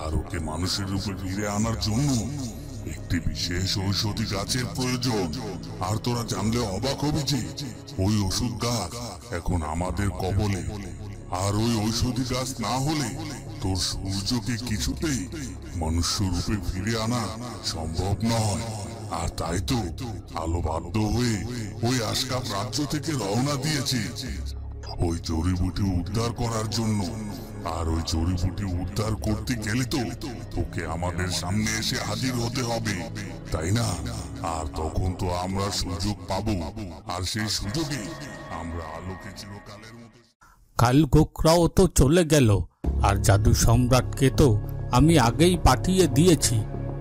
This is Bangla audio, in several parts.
আর ওকে মানুষের রূপে ফিরে আনার জন্য একটি বিশেষ ঔষধি গাছের প্রয়োজন। আর তোরা জানলে অবাক হবি যে ওই ওষুধ গাছ এখন আমাদের কবলে। আর ওই ঔষধি গাছ না হলে তোর সূর্যকে কিছুতেই মনুষ্য রূপে ফিরে আনা সম্ভব নয়। আর তাই তো আলো বাধ্য হয়ে ওই আশকাপ রাজ্য থেকে রওনা দিয়েছে ওই জড়িবুটি উদ্ধার করার জন্য। আর ওই জড়িবুটি উদ্ধার করতে গেলে তো ওকে আমাদের সামনে এসে হাজির হতে হবে, তাই না? আর তখন তো আমরা সুযোগ পাবো, আর সেই সুযোগে আমরা আলোকে চিরকালের মতো। কাল গোখরাও তো চলে গেল, আর জাদু সম্রাটকে তো আমি আগেই পাঠিয়ে দিয়েছি,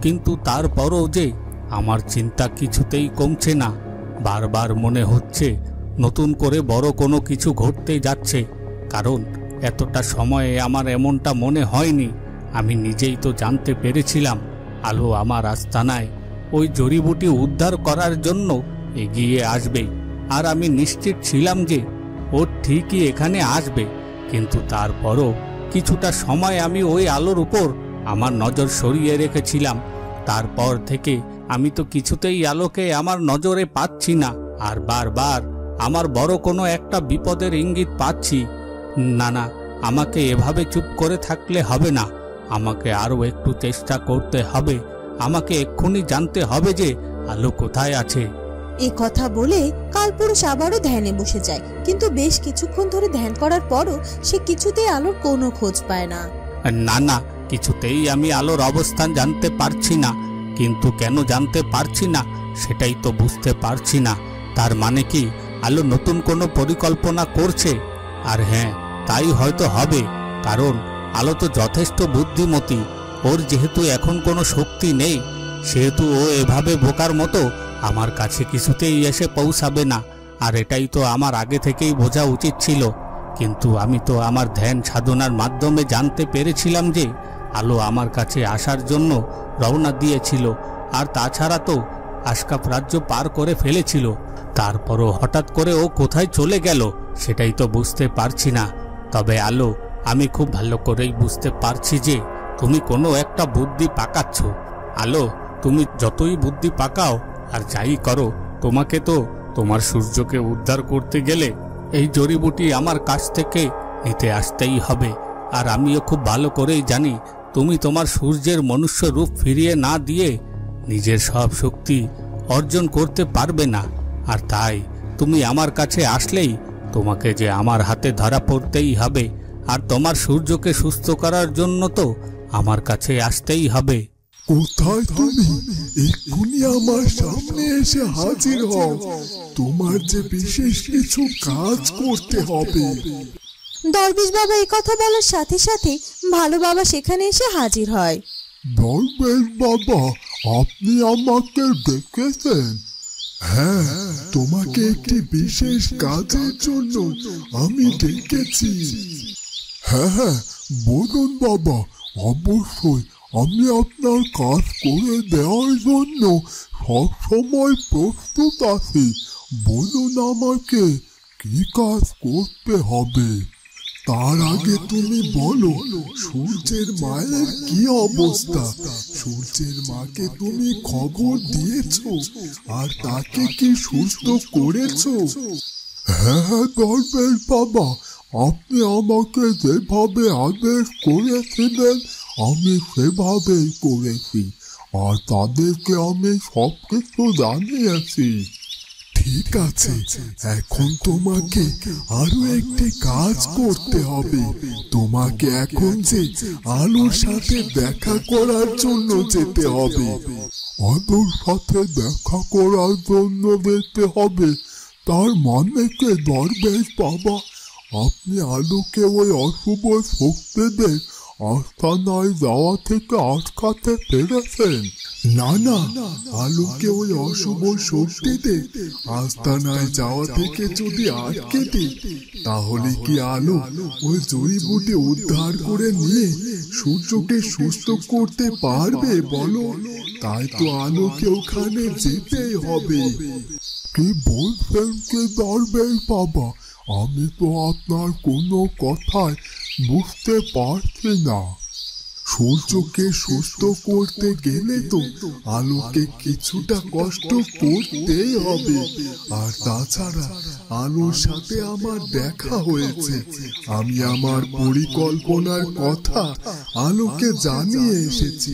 কিন্তু তারপরও যে আমার চিন্তা কিছুতেই কমছে না। বারবার মনে হচ্ছে নতুন করে বড় কোনো কিছু ঘটতে যাচ্ছে, কারণ এতটা সময়ে আমার এমনটা মনে হয়নি। আমি নিজেই তো জানতে পেরেছিলাম আলো আমার আস্তানায় ওই জড়িবুটি উদ্ধার করার জন্য এগিয়ে আসবে, আর আমি নিশ্চিত ছিলাম যে ও ঠিকই এখানে আসবে। কিন্তু তারপরও কিছুটা সময় আমি ওই আলোর উপর আমার নজর সরিয়ে রেখেছিলাম। তারপর থেকে আমি তো কিছুতেই আলোকে আমার নজরে পাচ্ছি না, আর বারবার আমার বড় কোনো একটা বিপদের ইঙ্গিত পাচ্ছি। না না, আমাকে এভাবে চুপ করে থাকলে হবে না, আমাকে আরও একটু চেষ্টা করতে হবে। আমাকে এক্ষুনি জানতে হবে যে আলো কোথায় আছে। এই কথা বলে কালপুরুষ আবারও ধ্যানে বসে যায়, কিন্তু বেশ কিছুক্ষণ ধরে ধ্যান করার পরও সে কিছুতেই আলোর কোনো খোঁজ পায় না। না না, কিছুতেই আমি আলোর অবস্থান জানতে পারছি না, কিন্তু কেন জানতে পারছি না সেটাই তো বুঝতে পারছি না। তার মানে কি আলো নতুন কোনো পরিকল্পনা করছে? আর হ্যাঁ, তাই হয়তো হবে, কারণ আলো তো যথেষ্ট বুদ্ধিমতী। ওর যেহেতু এখন কোনো শক্তি নেই, সেহেতু ও এভাবে বোকার মতো আমার কাছে কিছুতেই এসে পৌঁছাবে না। আর এটাই তো আমার আগে থেকেই বোঝা উচিত ছিল, কিন্তু আমি তো আমার ধ্যান সাধনার মাধ্যমে জানতে পেরেছিলাম যে আলো আমার কাছে আসার জন্য রওনা দিয়েছিল। আর তাছাড়া তো আশকাপ রাজ্য পার করে ফেলেছিল। তারপরও হঠাৎ করে ও কোথায় চলে গেল সেটাই তো বুঝতে পারছি না। তবে আলো, আমি খুব ভালো করেই বুঝতে পারছি যে তুমি কোনো একটা বুদ্ধি পাকাচ্ছ। আলো, তুমি যতই বুদ্ধি পাকাও আর যাই করো, তোমাকে তো তোমার সূর্যকে উদ্ধার করতে গেলে এই জড়িবুটি আমার কাছ থেকে নিতে আসতেই হবে। আর আমিও খুব ভালো করেই জানি তুমি তোমার সূর্যের মনুষ্য রূপ ফিরিয়ে না দিয়ে নিজের সব শক্তি অর্জন করতে পারবে না। আর তাই তুমি আমার কাছে আসলেই তোমাকে যে আমার হাতে ধরা পড়তেই হবে, আর তোমার সূর্যকে সুস্থ করার জন্য তো আমার কাছে আসতেই হবে। কোথায় তুমি? এক্ষুনি আমার সামনে এসে হাজির হও, তোমার যে বিশেষ কিছু কাজ করতে হবে। দরবেশ বাবা এই কথা বলার সাথে সাথে ভালো বাবা সেখানে এসে হাজির হয়। দরবেশ বাবা, আপনি আমাকে ডেকেছেন? হ্যাঁ, তোমাকে একটি বিশেষ কাজের জন্য আমি ডেকেছি। হ্যাঁ হ্যাঁ, বলুন বাবা, অবশ্যই আমি আপনার কাজ করে দেওয়ার জন্য সবসময় প্রস্তুত আছি। বলুন আমাকে কি কাজ করতে হবে। তার আগে তুমি বলো, সূর্যের মায়ের কি অবস্থা? সূর্যের মাকে তুমি খবর দিয়েছো আর তাকে কি সুস্থ করেছো? হ্যাঁ হ্যাঁ দরবেশ বাবা, আপনি আমাকে যেভাবে আদেশ করেছিলেন আমি সেভাবেই করেছি, আর তাদেরকে আমি সবকিছু জানিয়েছি। ঠিক আছে, এখন তোমাকে আরো একটি কাজ করতে হবে। তোমাকে এখন যে আলোর সাথে দেখা করার জন্য যেতে হবে। আলোর সাথে দেখা করার জন্য যেতে হবে? তার মানে কি দরবেশ বাবা, আপনি আলোকে ওই অশুভ শক্তিদের আস্তানায় যাওয়া থেকে আটকাতে পেরেছেন? না না, আলোকে ওই অশুভ শক্তিদের আস্তানায় যাওয়া থেকে যদি আটকে দিই, তাহলে কি আলো ওই জড়িবুটি উদ্ধার করে নিয়ে সূর্যকে সুস্থ করতে পারবে বলো? তাই তো আলোকে ওখানে যেতেই হবে। কি বলছেন কি দরবেশ বাবা? আমি তো আপনার কোনো কথাই বুঝতে পারছি না। সূর্যকে সুস্থ করতে গেলে তো আলোকে কিছুটা কষ্ট করতেই হবে। আর তাছাড়া আলোর সাথে আমার দেখা হয়েছে, আমি আমার পরিকল্পনার কথা আলোকে জানিয়ে এসেছি।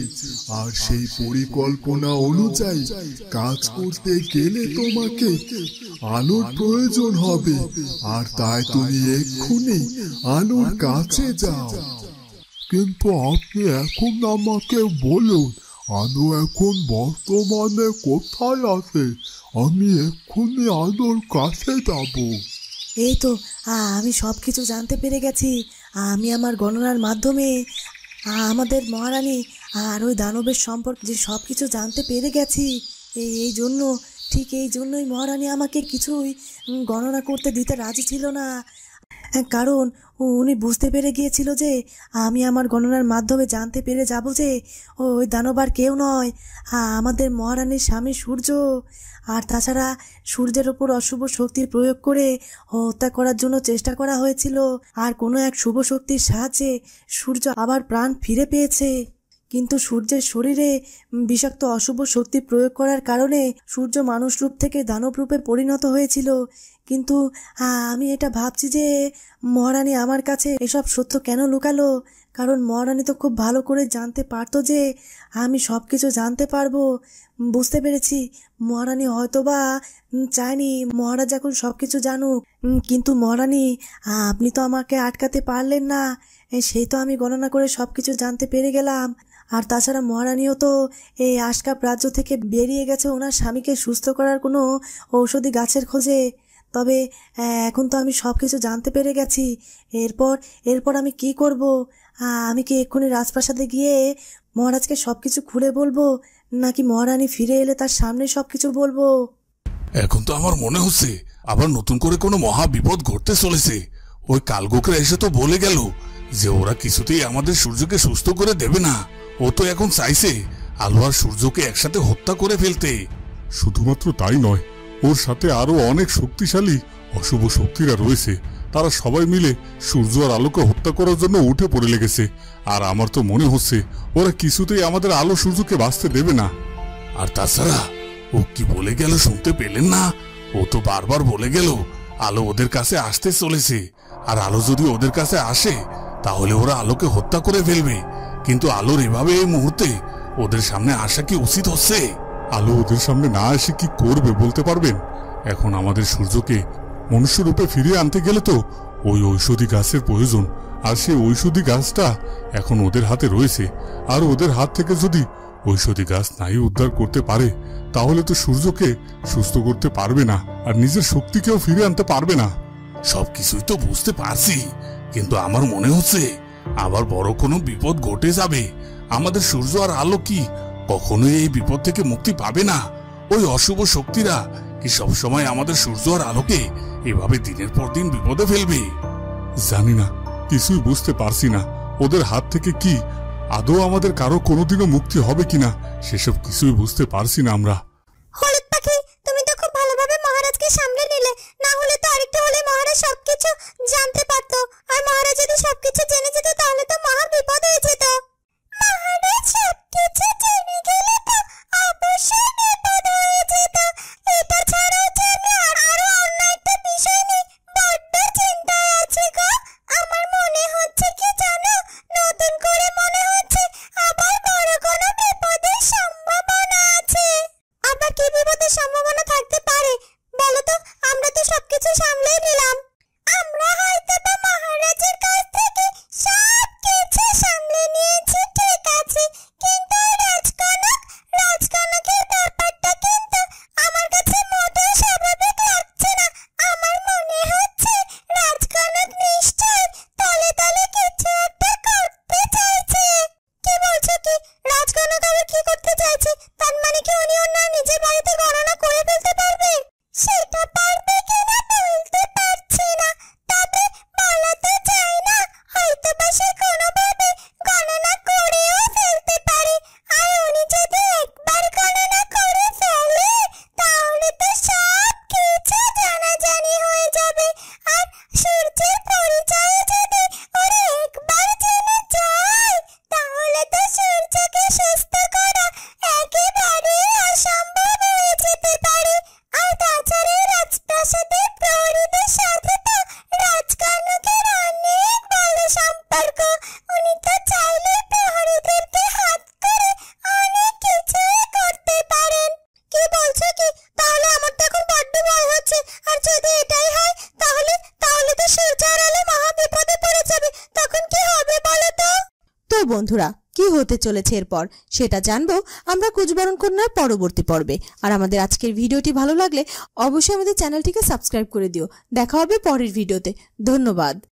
আর সেই পরিকল্পনা অনুযায়ী কাজ করতে গেলে তোমাকে আলোর প্রয়োজন হবে। আর তাই তুমি এক্ষুনি আলোর কাছে যাও। কিন্তু আপনি এখন আমাকে বলুন, আলো এখন বর্তমানে কোথায় আছে? আমি এক্ষুনি আলোর কাছে যাব। এই তো আমি সব কিছু জানতে পেরে গেছি। আমি আমার গণনার মাধ্যমে আমাদের মহারানী আর ওই দানবের সম্পর্কে যে সব কিছু জানতে পেরে গেছি। এই জন্য ঠিক এই জন্যই মহারানী আমাকে কিছুই গণনা করতে দিতে রাজি ছিল না, কারণ উনি বুঝতে পেরে গিয়েছিল যে আমি আমার গণনার মাধ্যমে জানতে পেরে যাব যে ওই দানব আর কেউ নয়, আমাদের মহারানীর স্বামী সূর্য। আর তাছাড়া সূর্যের ওপর অশুভ শক্তির প্রয়োগ করে হত্যা করার জন্য চেষ্টা করা হয়েছিল, আর কোনো এক শুভ শক্তির সাহায্যে সূর্য আবার প্রাণ ফিরে পেয়েছে। কিন্তু সূর্যের শরীরে বিষাক্ত অশুভ শক্তি প্রয়োগ করার কারণে সূর্য মানুষ রূপ থেকে দানব রূপে পরিণত হয়েছিল। কিন্তু আমি এটা ভাবছি যে মহারানী আমার কাছে এসব সত্য কেন লুকালো, কারণ মহারানী তো খুব ভালো করে জানতে পারতো যে আমি সব কিছু জানতে পারবো। বুঝতে পেরেছি, মহারানী হয়তোবা চায়নি মহারাজ এখন সব কিছু জানুক। কিন্তু মহারানী আপনি তো আমাকে আটকাতে পারলেন না, সেই তো আমি গণনা করে সব কিছু জানতে পেরে গেলাম। আর তাছাড়া মহারানীও তো এই আশকাপ রাজ্য থেকে বেরিয়ে গেছে ওনার স্বামীকে সুস্থ করার কোনো ঔষধি গাছের খোঁজে। তবে এখন তো আমি সব কিছু জানতে পেরে গেছি। এরপর আমি কি করব? আমি কি এক্ষুনি রাজপ্রাসাদে গিয়ে মহারাজকে সব কিছু খুলে বলবো, নাকি মহারানী ফিরে এলে তার সামনে সব কিছু বলবো? এখন তো আমার মনে হচ্ছে আবার নতুন করে কোনো মহা বিপদ ঘটতে চলেছে। ওই কালগোকরা এসে তো বলে গেল যে ওরা কিছুতেই আমাদের সূর্যকে সুস্থ করে দেবে না। ও তো এখন চাইছে আলো আর সূর্যকে একসাথে হত্যা করে ফেলতে। শুধুমাত্র তাই নয়, ওর সাথে আরো অনেক শক্তিশালী অশুভ শক্তিরা রয়েছে। তারা সবাই মিলে সূর্য আর আলোকে হত্যা করার জন্য উঠে পড়ে লেগেছে। আর আমার তো মনে হচ্ছে ওরা কিছুতেই আমাদের আলো সূর্যকে বাঁচতে দেবে না। আর তাছাড়া ও কি বলে গেল শুনতে পেলেন না? ও তো বারবার বলে গেল আলো ওদের কাছে আসতে চলেছে, আর আলো যদি ওদের কাছে আসে তাহলে ওরা আলোকে হত্যা করে ফেলবে। কিন্তু আলোর এভাবে এই মুহূর্তে ওদের সামনে আসা কি উচিত হচ্ছে? আলো ওদের সামনে না এসে কি করবে বলতে পারবেন? এখন আমাদের সূর্যকে মনুষ্য রূপে ফিরিয়ে আনতে গেলে তো ওই ঔষধি গাছের প্রয়োজন। আর সেই ঔষধি গাছটা এখন ওদের হাতে রয়েছে। আর ওদের হাত থেকে যদি ঔষধি গাছ নাই উদ্ধার করতে পারে তাহলে তো সূর্যকে সুস্থ করতে পারবে না, আর নিজের শক্তিকেও ফিরে আনতে পারবে না। সবকিছুই তো বুঝতে পারছি, কিন্তু আমার মনে হচ্ছে আবার বড় কোনো বিপদ ঘটে যাবে। আমাদের সূর্য আর আলো কি কখনোই এই বিপদ থেকে মুক্তি পাবে না? ওই অশুভ শক্তিরা কি সবসময় আমাদের সূর্য আর আলোকে এভাবে দিনের পর দিন বিপদে ফেলবে? জানি না, কিছুই বুঝতে পারছি না। ওদের হাত থেকে কি আদৌ আমাদের কারো কোনোদিনও মুক্তি হবে কিনা সেসব কিছুই বুঝতে পারছি না আমরা। হলুদ পাখি, তুমি তো খুব ভালোভাবে মহারাজকে সামলে নিলে, না হলে তো আরেকটু হলে মহারাজ সবকিছু জানতে পারতো। আর মহারাজ যদি সবকিছু জেনে যেত তাহলে তো মহা বিপদ হয়ে যেত। মহারাজ সবকিছু জেনে গেলে তো অবশ্যই বিপদ হয়ে যেত। এটা ছাড়াও যে আমি আরো অন্য একটা বিষয় নিয়ে বড্ড চিন্তায় আছি গো। আমার মনে হচ্ছে কি জানো, নতুন করে মনে হচ্ছে আবার বড় কোনো বিপদের সম্ভাবনা আছে। আবার কি বিপদের সম্ভাবনা থাকতে পারে বলো তো? আমরা তো সবকিছু সামলে নিলাম। আমরা হয়তো বা মহারাজের কাছ থেকে প্রাসাদের প্রহরীদের সাথে তো রাজকনকের অনেক ভালো সম্পর্ক। উনি তো চাইলে প্রহরীদেরকে হাত করে অনেক কিছুই করতে পারেন। কি বলছো কি? তাহলে আমার তো এখন বড্ড ভয় হচ্ছে। আর যদি এটাই হয় তাহলে তাহলে তো সূর্যের আলো মহা বিপদে পড়ে যাবে। তখন কি হবে বলো তো? তো বন্ধুরা, কি হতে চলেছে এরপর সেটা জানবো আমরা কুচবরণ কন্যার পরবর্তী পর্বে। আর আমাদের আজকের ভিডিওটি ভালো লাগলে অবশ্যই আমাদের চ্যানেলটিকে সাবস্ক্রাইব করে দিও। দেখা হবে পরের ভিডিওতে। ধন্যবাদ।